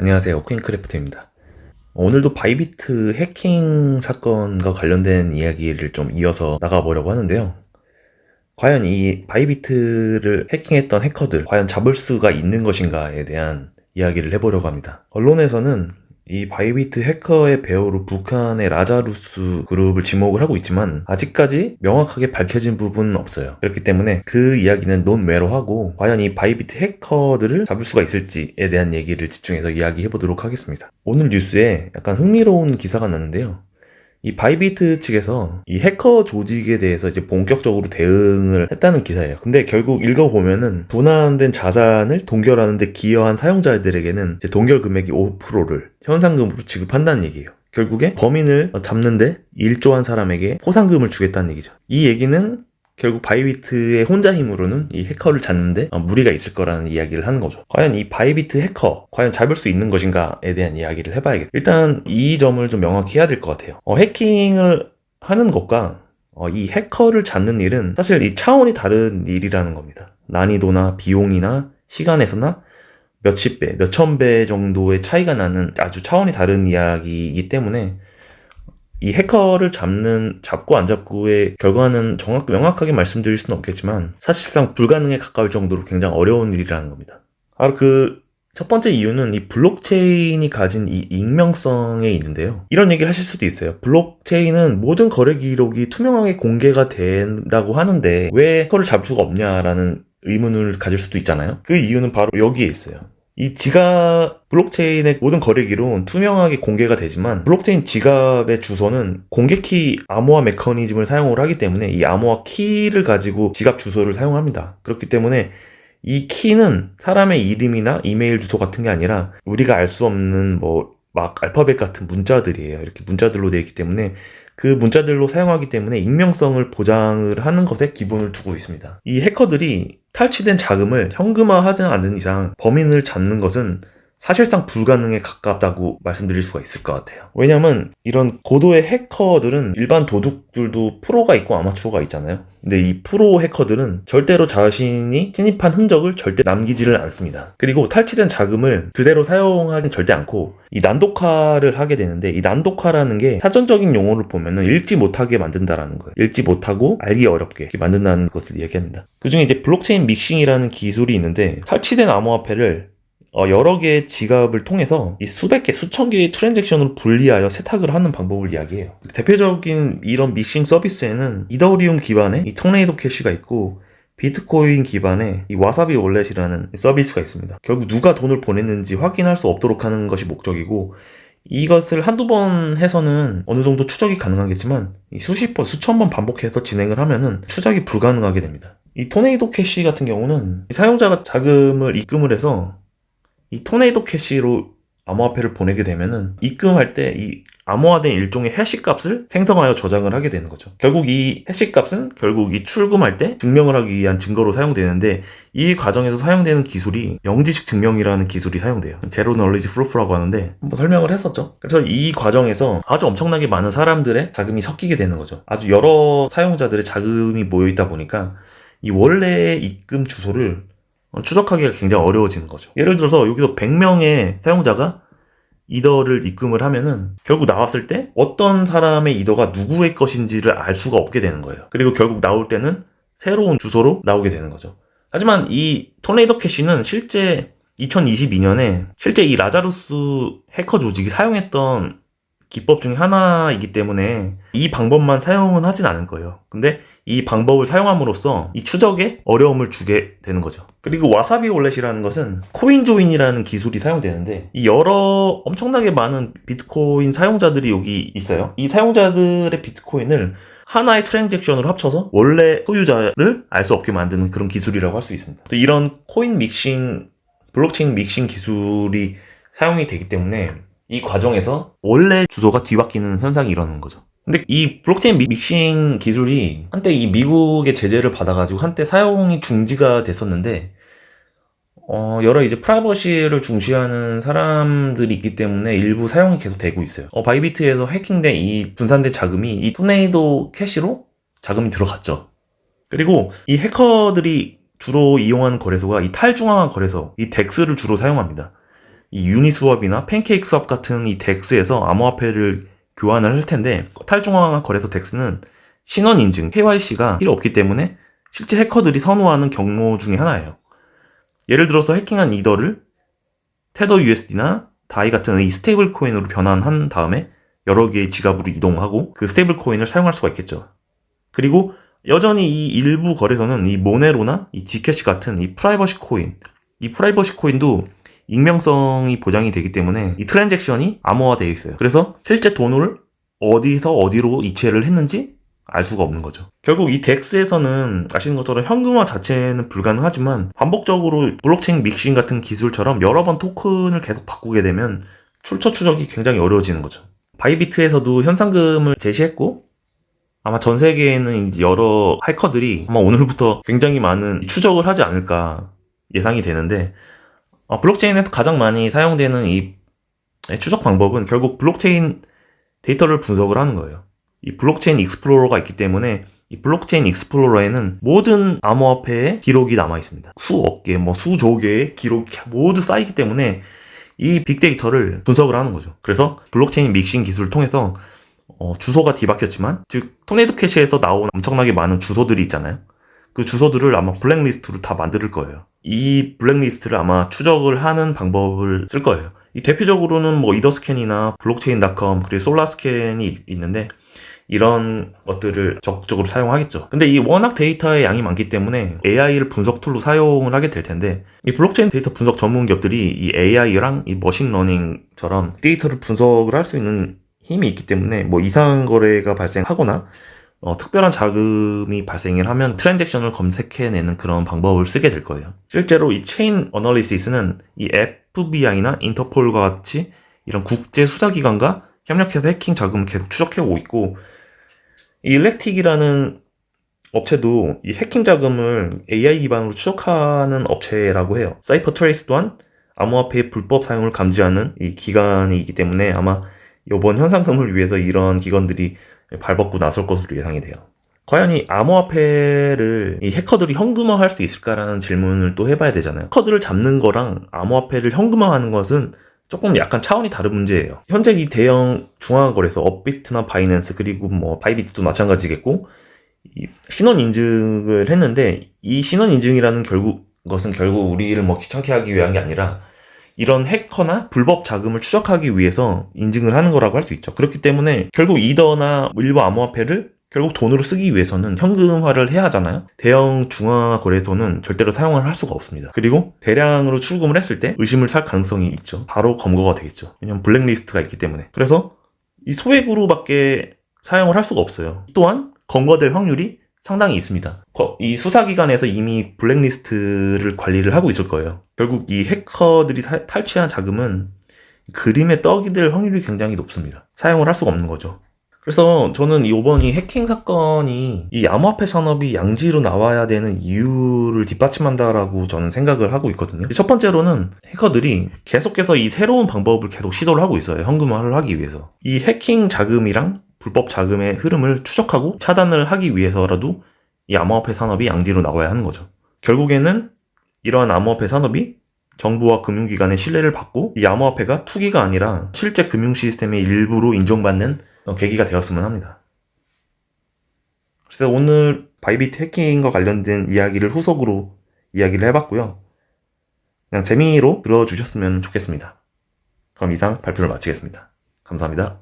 안녕하세요. 퀸크래프트입니다. 오늘도 바이비트 해킹 사건과 관련된 이야기를 좀 이어서 나가보려고 하는데요. 과연 이 바이비트를 해킹했던 해커들, 과연 잡을 수가 있는 것인가에 대한 이야기를 해보려고 합니다. 언론에서는 이 바이비트 해커의 배후로 북한의 라자루스 그룹을 지목을 하고 있지만 아직까지 명확하게 밝혀진 부분은 없어요. 그렇기 때문에 그 이야기는 논외로 하고 과연 이 바이비트 해커들을 잡을 수가 있을지에 대한 얘기를 집중해서 이야기해보도록 하겠습니다. 오늘 뉴스에 약간 흥미로운 기사가 났는데요. 이 바이비트 측에서 이 해커 조직에 대해서 이제 본격적으로 대응을 했다는 기사예요. 근데 결국 읽어보면은 도난된 자산을 동결하는 데 기여한 사용자들에게는 이제 동결 금액이 5%를 현상금으로 지급한다는 얘기예요. 결국에 범인을 잡는데 일조한 사람에게 포상금을 주겠다는 얘기죠. 이 얘기는 결국 바이비트의 혼자 힘으로는 이 해커를 잡는데 무리가 있을 거라는 이야기를 하는 거죠. 과연 이 바이비트 해커, 과연 잡을 수 있는 것인가에 대한 이야기를 해봐야겠죠. 일단 이 점을 좀 명확히 해야 될 것 같아요. 해킹을 하는 것과 이 해커를 잡는 일은 사실 이 차원이 다른 일이라는 겁니다. 난이도나 비용이나 시간에서나 몇십 배, 몇천 배 정도의 차이가 나는 아주 차원이 다른 이야기이기 때문에 이 해커를 잡고 안 잡고의 결과는 명확하게 말씀드릴 수는 없겠지만 사실상 불가능에 가까울 정도로 굉장히 어려운 일이라는 겁니다. 바로 그 첫 번째 이유는 이 블록체인이 가진 이 익명성에 있는데요. 이런 얘기를 하실 수도 있어요. 블록체인은 모든 거래 기록이 투명하게 공개가 된다고 하는데 왜 해커를 잡을 수가 없냐라는 의문을 가질 수도 있잖아요. 그 이유는 바로 여기에 있어요. 이 블록체인의 모든 거래 기록은 투명하게 공개가 되지만 블록체인 지갑의 주소는 공개키 암호화 메커니즘을 사용을 하기 때문에 이 암호화 키를 가지고 지갑 주소를 사용합니다. 그렇기 때문에 이 키는 사람의 이름이나 이메일 주소 같은 게 아니라 우리가 알 수 없는 막 알파벳 같은 문자들이에요. 이렇게 문자들로 되어 있기 때문에 그 문자들로 사용하기 때문에 익명성을 보장을 하는 것에 기본을 두고 있습니다. 이 해커들이 탈취된 자금을 현금화하지 않는 이상 범인을 잡는 것은 사실상 불가능에 가깝다고 말씀드릴 수가 있을 것 같아요. 왜냐면 이런 고도의 해커들은 일반 도둑들도 프로가 있고 아마추어가 있잖아요. 근데 이 프로 해커들은 절대로 자신이 침입한 흔적을 절대 남기지를 않습니다. 그리고 탈취된 자금을 그대로 사용하긴 절대 않고 이 난독화를 하게 되는데 이 난독화라는 게 사전적인 용어를 보면은 읽지 못하게 만든다라는 거예요. 읽지 못하고 알기 어렵게 이렇게 만든다는 것을 얘기합니다. 그 중에 이제 블록체인 믹싱이라는 기술이 있는데 탈취된 암호화폐를 여러 개의 지갑을 통해서 이 수백 개, 수천 개의 트랜잭션으로 분리하여 세탁을 하는 방법을 이야기해요. 대표적인 이런 믹싱 서비스에는 이더리움 기반의 이 토네이도 캐시가 있고 비트코인 기반의 이 와사비 월렛이라는 서비스가 있습니다. 결국 누가 돈을 보냈는지 확인할 수 없도록 하는 것이 목적이고 이것을 한두 번 해서는 어느 정도 추적이 가능하겠지만 수십 번, 수천 번 반복해서 진행을 하면은 추적이 불가능하게 됩니다. 이 토네이도 캐시 같은 경우는 사용자가 자금을 입금을 해서 이 토네이도 캐시로 암호화폐를 보내게 되면은 입금할 때 이 암호화된 일종의 해시 값을 생성하여 저장을 하게 되는 거죠. 결국 이 해시 값은 결국 이 출금할 때 증명을 하기 위한 증거로 사용되는데 이 과정에서 사용되는 기술이 영지식 증명이라는 기술이 사용돼요. 제로 널리지 프루프라고 하는데 한번 설명을 했었죠. 그래서 이 과정에서 아주 엄청나게 많은 사람들의 자금이 섞이게 되는 거죠. 아주 여러 사용자들의 자금이 모여있다 보니까 이 원래의 입금 주소를 추적하기가 굉장히 어려워지는 거죠. 예를 들어서 여기서 100명의 사용자가 이더를 입금을 하면은 결국 나왔을 때 어떤 사람의 이더가 누구의 것인지를 알 수가 없게 되는 거예요. 그리고 결국 나올 때는 새로운 주소로 나오게 되는 거죠. 하지만 이 토네이도 캐시는 실제 2022년에 실제 이 라자루스 해커 조직이 사용했던 기법 중에 하나이기 때문에 이 방법만 사용은 하진 않을 거예요. 근데 이 방법을 사용함으로써 이 추적에 어려움을 주게 되는 거죠. 그리고 와사비 월렛이라는 것은 코인 조인이라는 기술이 사용되는데 이 여러 엄청나게 많은 비트코인 사용자들이 여기 있어요. 이 사용자들의 비트코인을 하나의 트랜잭션으로 합쳐서 원래 소유자를 알 수 없게 만드는 그런 기술이라고 할 수 있습니다. 또 이런 블록체인 믹싱 기술이 사용이 되기 때문에 이 과정에서 원래 주소가 뒤바뀌는 현상이 일어나는 거죠. 근데 이 블록체인 믹싱 기술이 한때 이 미국의 제재를 받아가지고 한때 사용이 중지가 됐었는데 여러 이제 프라이버시를 중시하는 사람들이 있기 때문에 일부 사용이 계속 되고 있어요. 바이비트에서 해킹된 이 분산된 자금이 이 토네이도 캐시로 자금이 들어갔죠. 그리고 이 해커들이 주로 이용하는 거래소가 이 탈중앙화 거래소, 이 덱스를 주로 사용합니다. 이 유니스왑이나 팬케이크 스왑 같은 이 덱스에서 암호화폐를 교환을 할 텐데, 탈중앙화 거래소 덱스는 신원 인증 KYC가 필요 없기 때문에 실제 해커들이 선호하는 경로 중에 하나예요. 예를 들어서 해킹한 이더를 테더 USD나 다이 같은 이 스테이블 코인으로 변환한 다음에 여러 개의 지갑으로 이동하고 그 스테이블 코인을 사용할 수가 있겠죠. 그리고 여전히 이 일부 거래소는 이 모네로나 이 지캐시 같은 이 프라이버시 코인도 익명성이 보장이 되기 때문에 이 트랜잭션이 암호화되어 있어요. 그래서 실제 돈을 어디서 어디로 이체를 했는지 알 수가 없는 거죠. 결국 이 덱스에서는 아시는 것처럼 현금화 자체는 불가능하지만 반복적으로 블록체인 믹싱 같은 기술처럼 여러 번 토큰을 계속 바꾸게 되면 출처 추적이 굉장히 어려워지는 거죠. 바이비트에서도 현상금을 제시했고, 아마 전 세계에는 이제 여러 해커들이 아마 오늘부터 굉장히 많은 추적을 하지 않을까 예상이 되는데, 블록체인에서 가장 많이 사용되는 이 추적 방법은 결국 블록체인 데이터를 분석을 하는 거예요. 이 블록체인 익스플로러가 있기 때문에 이 블록체인 익스플로러에는 모든 암호화폐의 기록이 남아 있습니다. 수억 개, 수조 개의 기록이 모두 쌓이기 때문에 이 빅데이터를 분석을 하는 거죠. 그래서 블록체인 믹싱 기술을 통해서 주소가 뒤바뀌었지만, 즉 토네이도 캐시에서 나온 엄청나게 많은 주소들이 있잖아요. 그 주소들을 아마 블랙리스트로 다 만들 거예요. 이 블랙리스트를 아마 추적을 하는 방법을 쓸 거예요. 이 대표적으로는 이더스캔이나 블록체인.com 그리고 솔라스캔이 있는데, 이런 것들을 적극적으로 사용하겠죠. 근데 이 워낙 데이터의 양이 많기 때문에 AI를 분석 툴로 사용을 하게 될 텐데, 이 블록체인 데이터 분석 전문 기업들이 이 AI랑 이 머신러닝처럼 데이터를 분석을 할 수 있는 힘이 있기 때문에 이상한 거래가 발생하거나 특별한 자금이 발생을 하면 트랜잭션을 검색해내는 그런 방법을 쓰게 될 거예요. 실제로 이 체인 어널리시스는 이 FBI나 인터폴과 같이 이런 국제 수사기관과 협력해서 해킹 자금을 계속 추적해오고 있고, 이 일렉틱이라는 업체도 이 해킹 자금을 AI 기반으로 추적하는 업체라고 해요. 사이퍼 트레이스 또한 암호화폐의 불법 사용을 감지하는 이 기관이기 때문에 아마 이번 현상금을 위해서 이런 기관들이 발벗고 나설 것으로 예상이 돼요. 과연 이 암호화폐를 이 해커들이 현금화할 수 있을까라는 질문을 또 해봐야 되잖아요. 해커들을 잡는 거랑 암호화폐를 현금화하는 것은 조금 약간 차원이 다른 문제예요. 현재 이 대형 중앙거래소 업비트나 바이낸스 그리고 바이비트도 마찬가지겠고, 이 신원 인증을 했는데, 이 신원 인증이라는 것은 결국 우리를 귀찮게 하기 위한 게 아니라 이런 해커나 불법 자금을 추적하기 위해서 인증을 하는 거라고 할 수 있죠. 그렇기 때문에 결국 이더나 일부 암호화폐를 결국 돈으로 쓰기 위해서는 현금화를 해야 하잖아요. 대형 중앙화 거래소는 절대로 사용을 할 수가 없습니다. 그리고 대량으로 출금을 했을 때 의심을 살 가능성이 있죠. 바로 검거가 되겠죠. 왜냐면 블랙리스트가 있기 때문에. 그래서 이 소액으로밖에 사용을 할 수가 없어요. 또한 검거될 확률이 상당히 있습니다. 이 수사기관에서 이미 블랙리스트를 관리를 하고 있을 거예요. 결국 이 해커들이 탈취한 자금은 그림에 떡이 될 확률이 굉장히 높습니다. 사용을 할 수가 없는 거죠. 그래서 저는 이번 이 해킹 사건이 이 암호화폐 산업이 양지로 나와야 되는 이유를 뒷받침한다라고 저는 생각을 하고 있거든요. 첫 번째로는 해커들이 계속해서 이 새로운 방법을 계속 시도를 하고 있어요. 현금화를 하기 위해서. 이 해킹 자금이랑 불법 자금의 흐름을 추적하고 차단을 하기 위해서라도 이 암호화폐 산업이 양지로 나와야 하는 거죠. 결국에는 이러한 암호화폐 산업이 정부와 금융기관의 신뢰를 받고 이 암호화폐가 투기가 아니라 실제 금융 시스템의 일부로 인정받는 계기가 되었으면 합니다. 그래서 오늘 바이비트 해킹과 관련된 이야기를 후속으로 이야기를 해봤고요. 그냥 재미로 들어주셨으면 좋겠습니다. 그럼 이상 발표를 마치겠습니다. 감사합니다.